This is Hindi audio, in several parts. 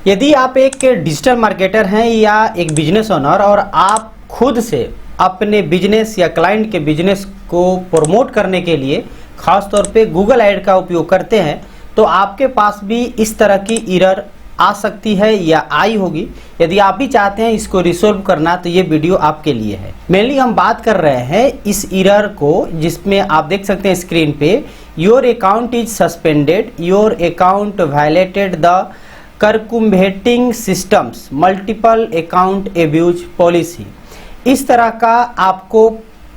यदि आप एक डिजिटल मार्केटर हैं या एक बिजनेस ओनर और आप खुद से अपने बिजनेस या क्लाइंट के बिजनेस को प्रमोट करने के लिए खास तौर पे गूगल ऐड का उपयोग करते हैं, तो आपके पास भी इस तरह की एरर आ सकती है या आई होगी। यदि आप भी चाहते हैं इसको रिसोल्व करना तो ये वीडियो आपके लिए है। मेनली हम बात कर रहे हैं इस एरर को, जिसमें आप देख सकते हैं स्क्रीन पे, your account is suspended, your account violated the circumventing systems multiple account abuse policy. इस तरह का आपको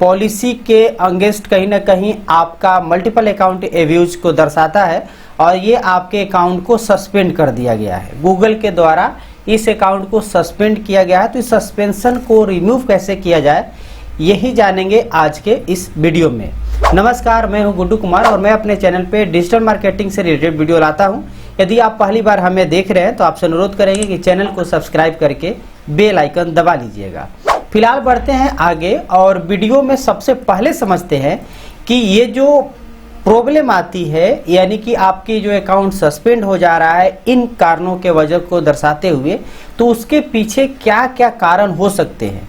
पॉलिसी के अगेंस्ट कहीं ना कहीं आपका मल्टीपल अकाउंट एब्यूज को दर्शाता है और ये आपके अकाउंट को सस्पेंड कर दिया गया है। गूगल के द्वारा इस अकाउंट को सस्पेंड किया गया है। तो इस सस्पेंशन को रिमूव कैसे किया जाए यही जानेंगे आज के इस वीडियो में। नमस्कार, मैं हूं गुड्डू कुमार और मैं अपने चैनल पे डिजिटल मार्केटिंग से रिलेटेड वीडियो लाता हूं। यदि आप पहली बार हमें देख रहे हैं तो आपसे अनुरोध करेंगे कि चैनल को सब्सक्राइब करके बेल आइकन दबा लीजिएगा। फिलहाल बढ़ते हैं आगे और वीडियो में सबसे पहले समझते हैं कि ये जो प्रॉब्लम आती है, यानी कि आपकी जो अकाउंट सस्पेंड हो जा रहा है इन कारणों के वजह को दर्शाते हुए, तो उसके पीछे क्या क्या कारण हो सकते हैं,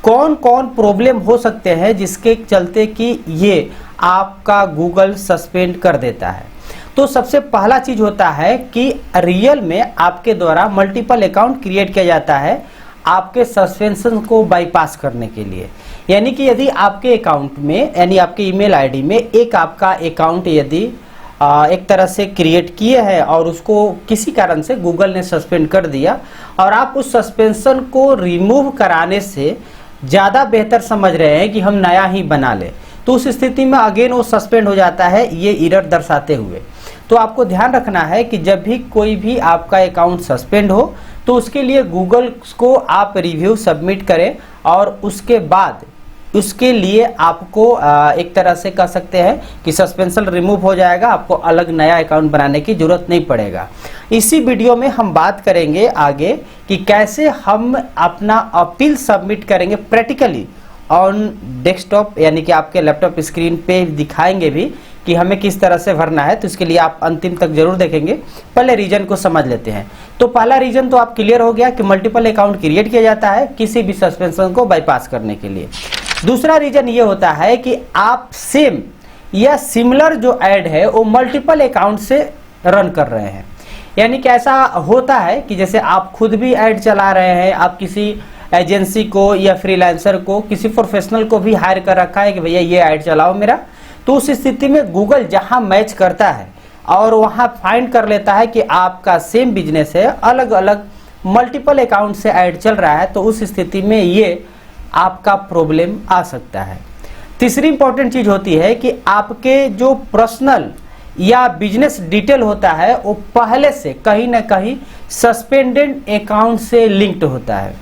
कौन कौन प्रॉब्लम हो सकते हैं जिसके चलते कि ये आपका गूगल सस्पेंड कर देता है। तो सबसे पहला चीज होता है कि रियल में आपके द्वारा मल्टीपल अकाउंट क्रिएट किया जाता है आपके सस्पेंशन को बाईपास करने के लिए। यानी कि यदि आपके अकाउंट में, यानी आपके ईमेल आईडी में एक आपका अकाउंट यदि एक तरह से क्रिएट किए हैं और उसको किसी कारण से गूगल ने सस्पेंड कर दिया और आप उस सस्पेंशन को रिमूव कराने से ज़्यादा बेहतर समझ रहे हैं कि हम नया ही बना लें, तो उस स्थिति में अगेन वो सस्पेंड हो जाता है ये एरर दर्शाते हुए। तो आपको ध्यान रखना है कि जब भी कोई भी आपका अकाउंट सस्पेंड हो तो उसके लिए गूगल को आप रिव्यू सबमिट करें और उसके बाद उसके लिए आपको एक तरह से कह सकते हैं कि सस्पेंशन रिमूव हो जाएगा, आपको अलग नया अकाउंट बनाने की जरूरत नहीं पड़ेगा। इसी वीडियो में हम बात करेंगे आगे कि कैसे हम अपना अपील सबमिट करेंगे प्रैक्टिकली ऑन डेस्कटॉप, यानी कि आपके लैपटॉप स्क्रीन पे दिखाएंगे भी कि हमें किस तरह से भरना है। तो इसके लिए आप अंतिम तक जरूर देखेंगे। पहले रीजन को समझ लेते हैं। तो पहला रीजन तो आप क्लियर हो गया कि मल्टीपल अकाउंट क्रिएट किया जाता है किसी भी सस्पेंशन को बाईपास करने के लिए। दूसरा रीजन ये होता है कि आप सेम या सिमिलर जो ऐड है वो मल्टीपल अकाउंट से रन कर रहे हैं। यानी कि ऐसा होता है कि जैसे आप खुद भी ऐड चला रहे हैं, आप किसी एजेंसी को या फ्रीलांसर को, किसी प्रोफेशनल को भी हायर कर रखा है कि भैया ये ऐड चलाओ मेरा। तो उस स्थिति में गूगल जहां मैच करता है और वहां फाइंड कर लेता है कि आपका सेम बिजनेस है, अलग अलग मल्टीपल अकाउंट से ऐड चल रहा है, तो उस स्थिति में ये आपका प्रॉब्लम आ सकता है। तीसरी इंपॉर्टेंट चीज होती है कि आपके जो पर्सनल या बिजनेस डिटेल होता है वो पहले से कहीं ना कहीं सस्पेंडेड अकाउंट से लिंक्ड होता है।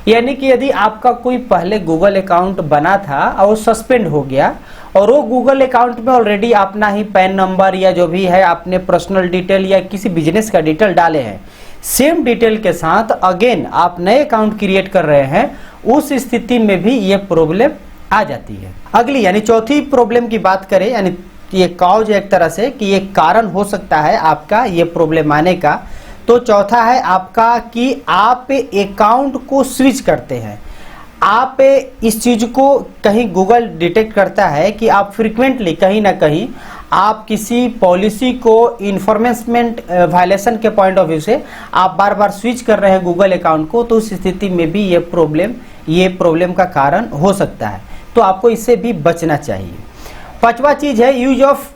यानी कि यदि आपका कोई पहले गूगल अकाउंट बना था और वो सस्पेंड हो गया और वो गूगल अकाउंट में ऑलरेडी अपना ही पैन नंबर या जो भी है आपने पर्सनल डिटेल या किसी बिजनेस का डिटेल डाले हैं, सेम डिटेल के साथ अगेन आप नए अकाउंट क्रिएट कर रहे हैं, उस स्थिति में भी ये प्रॉब्लम आ जाती है। अगली यानी चौथी प्रॉब्लम की बात करें, यानी ये कॉज एक तरह से कि ये कारण हो सकता है आपका ये प्रॉब्लम आने का। तो चौथा है आपका कि आप अकाउंट को स्विच करते हैं। आप इस चीज को कहीं गूगल डिटेक्ट करता है कि आप फ्रीक्वेंटली कहीं ना कहीं आप किसी पॉलिसी को इन्फॉर्मेंट वायलेशन के पॉइंट ऑफ व्यू से आप बार बार स्विच कर रहे हैं गूगल अकाउंट को, तो उस स्थिति में भी ये प्रॉब्लम का कारण हो सकता है। तो आपको इससे भी बचना चाहिए। पांचवा चीज है यूज ऑफ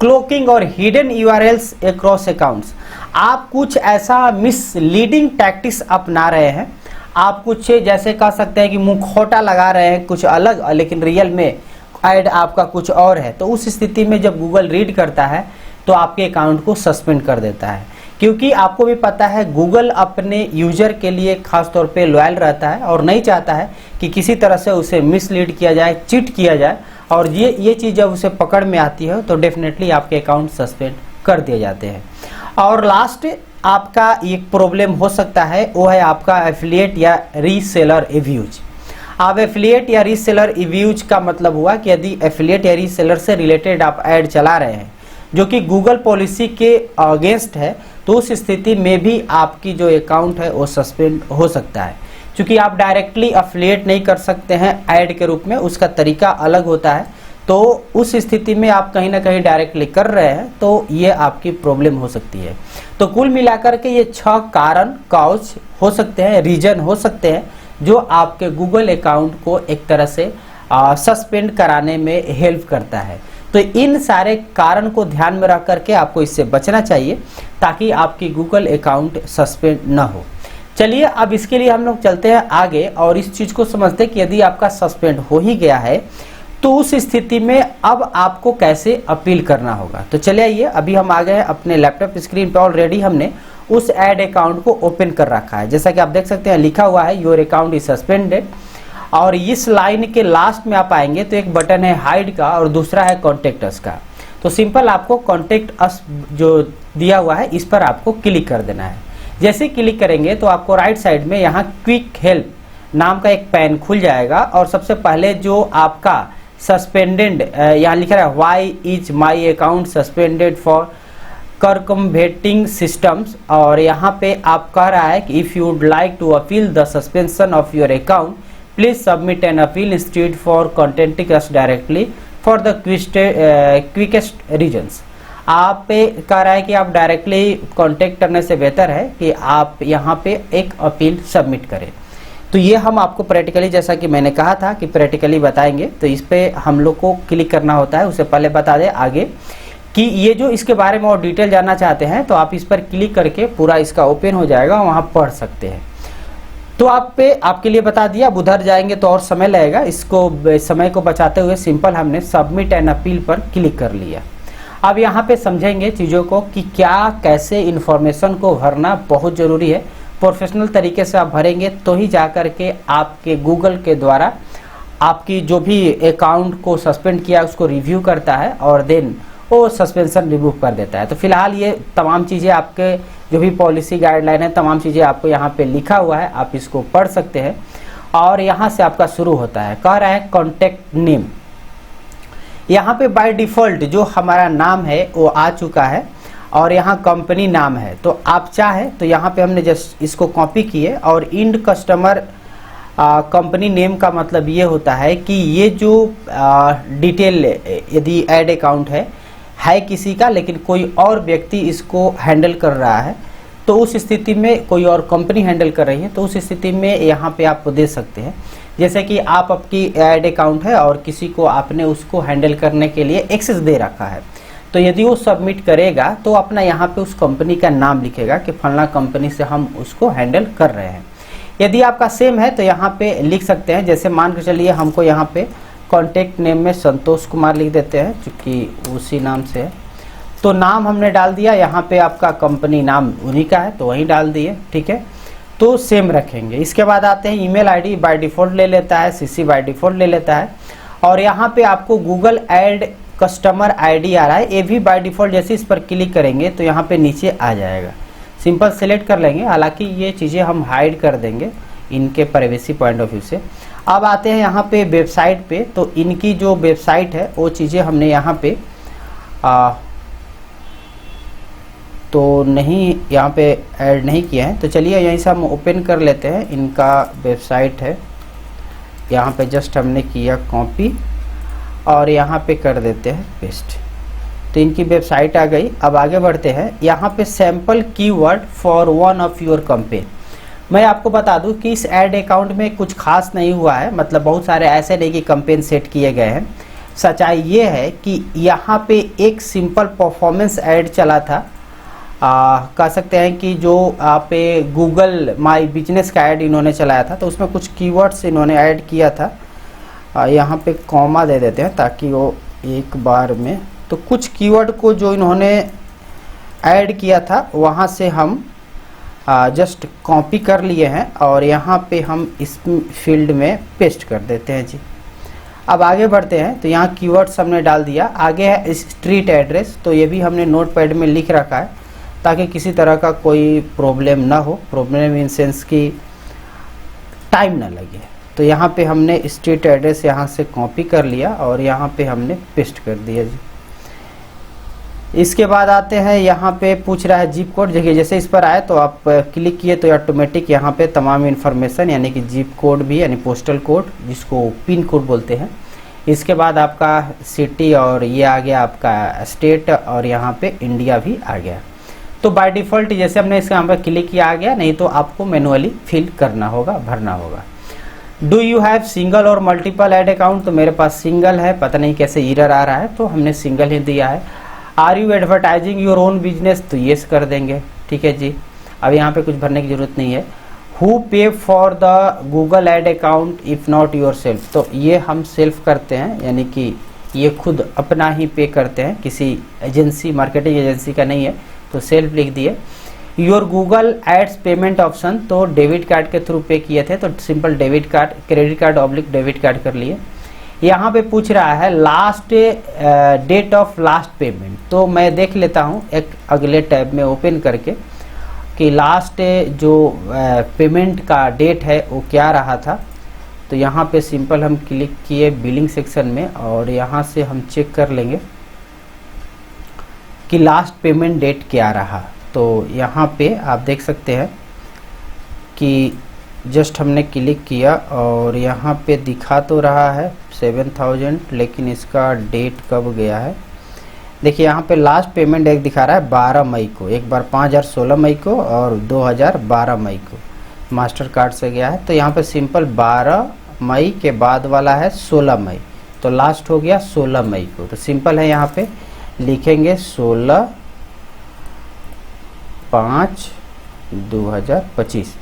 क्लोकिंग और हिडन यूआरएल्स अक्रॉस अकाउंट्स। आप कुछ ऐसा मिसलीडिंग टैक्टिक्स अपना रहे हैं, आप कुछ जैसे कह सकते हैं कि मुखौटा लगा रहे हैं कुछ अलग, लेकिन रियल में ऐड आपका कुछ और है। तो उस स्थिति में जब गूगल रीड करता है तो आपके अकाउंट को सस्पेंड कर देता है, क्योंकि आपको भी पता है गूगल अपने यूजर के लिए खास तौर पे लॉयल रहता है और नहीं चाहता है कि किसी तरह से उसे मिसलीड किया जाए, चीट किया जाए। और ये चीज़ जब उसे पकड़ में आती है तो डेफिनेटली आपके अकाउंट सस्पेंड कर दिए जाते हैं। और लास्ट आपका एक प्रॉब्लम हो सकता है वो है आपका एफिलिएट या रीसेलर एब्यूज। अब एफिलिएट या रीसेलर एब्यूज का मतलब हुआ कि यदि एफिलिएट या रीसेलर से रिलेटेड आप ऐड चला रहे हैं जो कि गूगल पॉलिसी के अगेंस्ट है, तो तो उस स्थिति में भी आपकी जो अकाउंट है वो सस्पेंड हो सकता है, क्योंकि आप डायरेक्टली अफिलिएट नहीं कर सकते हैं ऐड के रूप में, उसका तरीका अलग होता है। तो उस स्थिति में आप कहीं ना कहीं डायरेक्टली कर रहे हैं तो ये आपकी प्रॉब्लम हो सकती है। तो कुल मिलाकर के ये 6 कारण कॉज हो सकते हैं, रीजन हो सकते हैं, जो आपके गूगल अकाउंट को एक तरह से सस्पेंड कराने में हेल्प करता है। तो इन सारे कारण को ध्यान में रख करके आपको इससे बचना चाहिए ताकि आपकी गूगल अकाउंट सस्पेंड ना हो। चलिए अब इसके लिए हम लोग चलते हैं आगे और इस चीज़ को समझते हैं कि यदि आपका सस्पेंड हो ही गया है तो उस स्थिति में अब आपको कैसे अपील करना होगा। तो चलिए आइए, अभी हम आ गए हैं अपने लैपटॉप स्क्रीन पे। ऑलरेडी हमने उस ऐड अकाउंट को ओपन कर रखा है, जैसा कि आप देख सकते हैं लिखा हुआ है योर अकाउंट इज सस्पेंडेड। और इस लाइन के लास्ट में आप आएंगे तो एक बटन है हाइड का और दूसरा है कॉन्टेक्ट अस का। तो सिंपल आपको कॉन्टेक्ट अस जो दिया हुआ है इस पर आपको क्लिक कर देना है। जैसे क्लिक करेंगे तो आपको राइट साइड में यहाँ क्विक हेल्प नाम का एक पैन खुल जाएगा और सबसे पहले जो आपका सस्पेंडेड यहाँ लिखा है why is my account suspended for circumventing systems, और यहाँ पे आप कह रहा है कि if you would like to appeal the suspension of your account please submit an appeal instead for contacting us directly for the quickest reasons. आप पे कह रहा है कि आप डायरेक्टली कांटेक्ट करने से बेहतर है कि आप यहाँ पे एक अपील सबमिट करें। तो ये हम आपको प्रैक्टिकली, जैसा कि मैंने कहा था कि प्रैक्टिकली बताएंगे, तो इस पे हम लोग को क्लिक करना होता है। उससे पहले बता दें आगे कि ये जो इसके बारे में और डिटेल जानना चाहते हैं तो आप इस पर क्लिक करके पूरा इसका ओपन हो जाएगा, वहाँ पढ़ सकते हैं। तो आपके लिए बता दिया। अब उधर जाएंगे तो और समय लगेगा, इसको समय को बचाते हुए सिंपल हमने सबमिट एन अपील पर क्लिक कर लिया। अब यहाँ पे समझेंगे चीज़ों को कि क्या कैसे इन्फॉर्मेशन को भरना बहुत ज़रूरी है। प्रोफेशनल तरीके से आप भरेंगे तो ही जा कर के आपके गूगल के द्वारा आपकी जो भी अकाउंट को सस्पेंड किया उसको रिव्यू करता है और देन वो सस्पेंशन रिमूव कर देता है। तो फिलहाल ये तमाम चीज़ें आपके जो भी पॉलिसी गाइडलाइन है तमाम चीज़ें आपको यहाँ पे लिखा हुआ है, आप इसको पढ़ सकते हैं। और यहाँ से आपका शुरू होता है, कह रहा है कॉन्टैक्ट नेम। यहाँ पे बाय डिफ़ॉल्ट जो हमारा नाम है वो आ चुका है और यहाँ कंपनी नाम है। तो आप चाहे तो यहाँ पे हमने जस्ट इसको कॉपी किए और इंड कस्टमर कंपनी नेम का मतलब ये होता है कि ये जो डिटेल यदि ऐड अकाउंट है किसी का, लेकिन कोई और व्यक्ति इसको हैंडल कर रहा है तो उस स्थिति में कोई और कंपनी हैंडल कर रही है तो उस स्थिति में यहाँ पे आप दे सकते हैं। जैसे कि आप आपकी ऐड अकाउंट है और किसी को आपने उसको हैंडल करने के लिए एक्सेस दे रखा है, तो यदि वो सबमिट करेगा तो अपना यहाँ पे उस कंपनी का नाम लिखेगा कि फलना कंपनी से हम उसको हैंडल कर रहे हैं। यदि आपका सेम है तो यहाँ पे लिख सकते हैं, जैसे मान के चलिए हमको यहाँ पे कॉन्टैक्ट नेम में संतोष कुमार लिख देते हैं क्योंकि उसी नाम से है। तो नाम हमने डाल दिया, यहाँ पे आपका कंपनी नाम उन्हीं का है तो वहीं डाल दिए, ठीक है। तो सेम रखेंगे। इसके बाद आते हैं ईमेल आईडी बाय डिफ़ॉल्ट ले लेता है, सीसी बाय डिफ़ॉल्ट ले लेता है। और यहाँ पे आपको गूगल ऐड कस्टमर आईडी आ रहा है, ये भी बाय डिफ़ॉल्ट जैसे इस पर क्लिक करेंगे तो यहाँ पे नीचे आ जाएगा। सिंपल सेलेक्ट कर लेंगे, हालांकि ये चीज़ें हम हाइड कर देंगे इनके प्राइवेसी पॉइंट ऑफ व्यू से। अब आते हैं यहाँ पे वेबसाइट पे, तो इनकी जो वेबसाइट है वो चीज़ें हमने यहाँ पे तो नहीं यहाँ पे ऐड नहीं किया है। तो चलिए यहीं से हम ओपन कर लेते हैं, इनका वेबसाइट है। यहाँ पे जस्ट हमने किया कॉपी और यहाँ पे कर देते हैं पेस्ट, तो इनकी वेबसाइट आ गई। अब आगे बढ़ते हैं, यहाँ पे sample keyword for one of your campaign. मैं आपको बता दूं कि इस ऐड अकाउंट में कुछ खास नहीं हुआ है, मतलब बहुत सारे ऐसे नहीं कि कैंपेन सेट किए गए हैं। सच्चाई ये है कि यहाँ पे एक सिंपल परफॉर्मेंस ऐड चला था, कह सकते हैं कि जो पे गूगल माई बिजनेस का ऐड इन्होंने चलाया था, तो उसमें कुछ कीवर्ड्स इन्होंने ऐड किया था। यहाँ पे कॉमा दे देते हैं ताकि वो एक बार में, तो कुछ कीवर्ड को जो इन्होंने ऐड किया था वहाँ से हम जस्ट कॉपी कर लिए हैं और यहाँ पे हम इस फील्ड में पेस्ट कर देते हैं जी। अब आगे बढ़ते हैं, तो यहाँ कीवर्ड्स हमने डाल दिया। आगे है स्ट्रीट एड्रेस, तो ये भी हमने नोटपैड में लिख रखा है ताकि किसी तरह का कोई प्रॉब्लम ना हो, प्रॉब्लम इन सेंस की टाइम ना लगे। तो यहाँ पे हमने स्ट्रीट एड्रेस यहाँ से कॉपी कर लिया और यहाँ पे हमने पेस्ट कर दिया जी। इसके बाद आते हैं यहाँ पे पूछ रहा है जिप कोड। देखिए जैसे इस पर आए तो आप क्लिक किए तो ऑटोमेटिक यहाँ पे तमाम इन्फॉर्मेशन यानी कि जिप कोड भी यानी पोस्टल कोड जिसको पिन कोड बोलते हैं, इसके बाद आपका सिटी और ये आ गया आपका स्टेट और यहाँ पे इंडिया भी आ गया। तो बाय डिफ़ॉल्ट जैसे हमने इसके यहाँ पर क्लिक किया आ गया, नहीं तो आपको मैनुअली फिल करना होगा, भरना होगा। डू यू हैव सिंगल और मल्टीपल ऐड अकाउंट, तो मेरे पास सिंगल है, पता नहीं कैसे एरर आ रहा है तो हमने सिंगल ही दिया है। Are you advertising your own business, तो येस कर देंगे, ठीक है जी। अब यहाँ पे कुछ भरने की जरूरत नहीं है। हु पे for the Google add account if not your self, तो ये हम सेल्फ करते हैं यानी कि ये खुद अपना ही पे करते हैं, किसी एजेंसी मार्केटिंग एजेंसी का नहीं है, तो सेल्फ लिख दिए। Your Google ads payment option, तो डेबिट कार्ड के थ्रू पे किए थे तो simple debit card, credit card ऑब्लिक डेबिट कार्ड कर लिए। यहाँ पे पूछ रहा है last date of last payment, तो मैं देख लेता हूँ एक अगले टैब में ओपन करके कि लास्ट जो पेमेंट का डेट है वो क्या रहा था। तो यहाँ पे सिंपल हम क्लिक किए बिलिंग सेक्शन में और यहाँ से हम चेक कर लेंगे कि लास्ट पेमेंट डेट क्या रहा। तो यहाँ पे आप देख सकते हैं कि जस्ट हमने क्लिक किया और यहाँ पे दिखा तो रहा है 7000, लेकिन इसका डेट कब गया है देखिए यहाँ पे लास्ट पेमेंट एक दिखा रहा है 12 मई को, एक बार 5016 मई को और 2012 मई को मास्टर कार्ड से गया है। तो यहाँ पे सिंपल 12 मई के बाद वाला है 16 मई, तो लास्ट हो गया 16 मई को। तो सिंपल है यहाँ पे लिखेंगे 16/5/2025,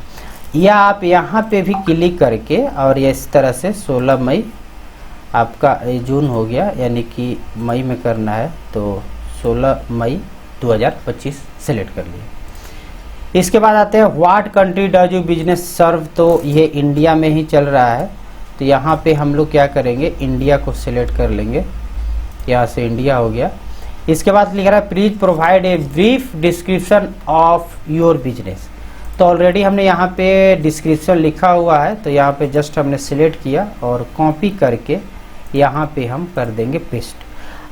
या आप यहाँ पे भी क्लिक करके और ये इस तरह से 16 मई आपका जून हो गया यानी कि मई में करना है, तो 16 मई 2025 सेलेक्ट कर लिए। इसके बाद आते हैं what country does you business serve, तो ये इंडिया में ही चल रहा है, तो यहाँ पे हम लोग क्या करेंगे इंडिया को सिलेक्ट कर लेंगे, यहाँ से इंडिया हो गया। इसके बाद लिख रहा है please provide a brief description of your business, तो ऑलरेडी हमने यहाँ पे डिस्क्रिप्शन लिखा हुआ है, तो यहाँ पे जस्ट हमने सिलेक्ट किया और कॉपी करके यहाँ पे हम कर देंगे पेस्ट।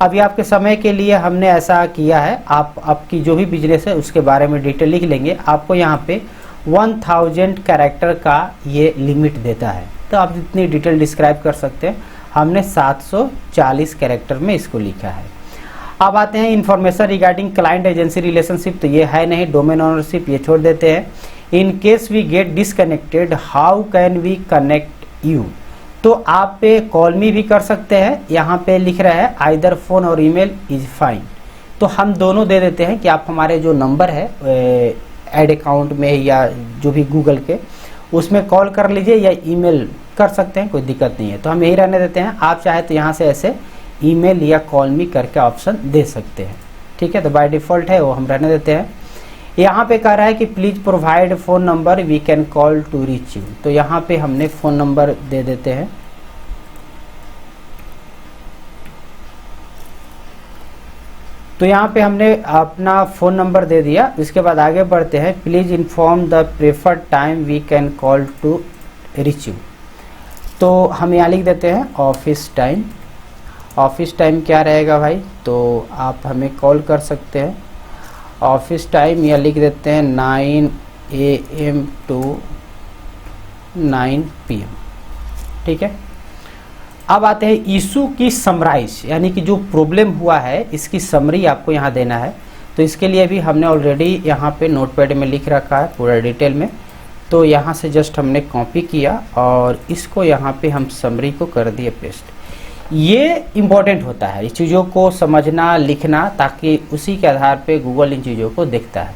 अभी आपके समय के लिए हमने ऐसा किया है, आप आपकी जो भी बिजनेस है उसके बारे में डिटेल लिख लेंगे। आपको यहाँ पे 1000 कैरेक्टर का ये लिमिट देता है, तो आप जितनी डिटेल डिस्क्राइब कर सकते हैं। हमने 740 कैरेक्टर में इसको लिखा है। अब आते हैं information regarding client agency relationship, तो ये है नहीं, डोमेन ओनरशिप ये छोड़ देते हैं। In case we get disconnected how can we connect you, तो आप पे कॉल मी भी कर सकते हैं, यहाँ पे लिख रहा है आइदर फोन और ईमेल इज फाइन, तो हम दोनों दे देते हैं कि आप हमारे जो नंबर है एड अकाउंट में या जो भी गूगल के उसमें कॉल कर लीजिए या ईमेल कर सकते हैं, कोई दिक्कत नहीं है। तो हम यही रहने देते हैं, आप चाहे तो यहाँ से ऐसे ईमेल या कॉल मी करके ऑप्शन दे सकते हैं, ठीक है। तो बाय डिफ़ॉल्ट है वो हम रहने देते हैं। यहाँ पे कह रहा है कि please provide phone number we can call to reach you, तो यहाँ पे हमने फ़ोन नंबर दे देते हैं। तो यहाँ पे हमने अपना फ़ोन नंबर दे दिया। इसके बाद आगे बढ़ते हैं, please inform the preferred time we can call to reach you, तो हम यहाँ लिख देते हैं ऑफिस टाइम। ऑफिस टाइम क्या रहेगा भाई, तो आप हमें कॉल कर सकते हैं ऑफिस टाइम, या लिख देते हैं 9 AM to 9 PM, ठीक है। अब आते हैं इशू की समराइज, यानी कि जो प्रॉब्लम हुआ है इसकी समरी आपको यहाँ देना है। तो इसके लिए भी हमने ऑलरेडी यहाँ पे नोटपैड में लिख रखा है पूरा डिटेल में, तो यहाँ से जस्ट हमने कॉपी किया और इसको यहाँ पे हम समरी को कर दिए पेस्ट। ये इम्पॉर्टेंट होता है इस चीज़ों को समझना, लिखना, ताकि उसी के आधार पे गूगल इन चीज़ों को देखता है।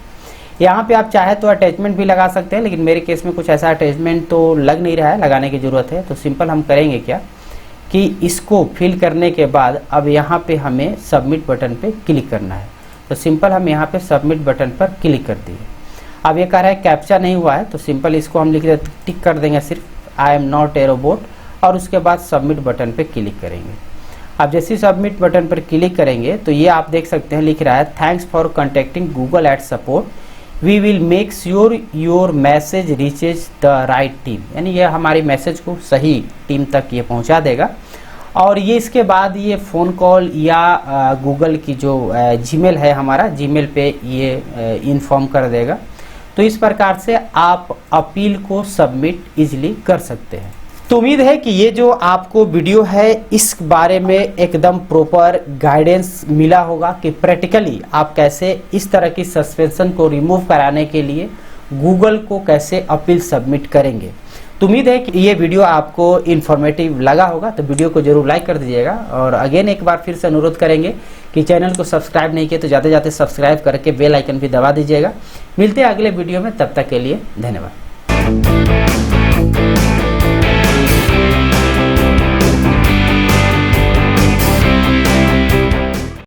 यहाँ पे आप चाहे तो अटैचमेंट भी लगा सकते हैं, लेकिन मेरे केस में कुछ ऐसा अटैचमेंट तो लग नहीं रहा है, लगाने की ज़रूरत है। तो सिंपल हम करेंगे क्या कि इसको फिल करने के बाद अब यहाँ पे हमें सबमिट बटन पे क्लिक करना है। तो सिंपल हम यहाँ पे सबमिट बटन पर क्लिक कर दिए। अब ये कह रहा है कैप्चा नहीं हुआ है, तो सिंपल इसको हम लिख देते टिक कर देंगे सिर्फ I am not a robot, और उसके बाद सबमिट बटन पे क्लिक करेंगे। अब जैसे सबमिट बटन पर क्लिक करेंगे तो ये आप देख सकते हैं लिख रहा है thanks for contacting Google ad support, we will make sure your message reaches the right team, यानी ये हमारी मैसेज को सही टीम तक ये पहुंचा देगा और ये इसके बाद ये फ़ोन कॉल या गूगल की जो जीमेल है हमारा, जीमेल पे ये इन्फॉर्म कर देगा। तो इस प्रकार से आप अपील को सबमिट इजीली कर सकते हैं। तो उम्मीद है कि ये जो आपको वीडियो है इस बारे में एकदम प्रॉपर गाइडेंस मिला होगा कि प्रैक्टिकली आप कैसे इस तरह की सस्पेंशन को रिमूव कराने के लिए गूगल को कैसे अपील सबमिट करेंगे। तो उम्मीद है कि ये वीडियो आपको इन्फॉर्मेटिव लगा होगा, तो वीडियो को जरूर लाइक कर दीजिएगा। और अगेन एक बार फिर से अनुरोध करेंगे कि चैनल को सब्सक्राइब नहीं किए तो जाते जाते सब्सक्राइब करके बेल आइकन भी दबा दीजिएगा। मिलते हैं अगले वीडियो में, तब तक के लिए धन्यवाद।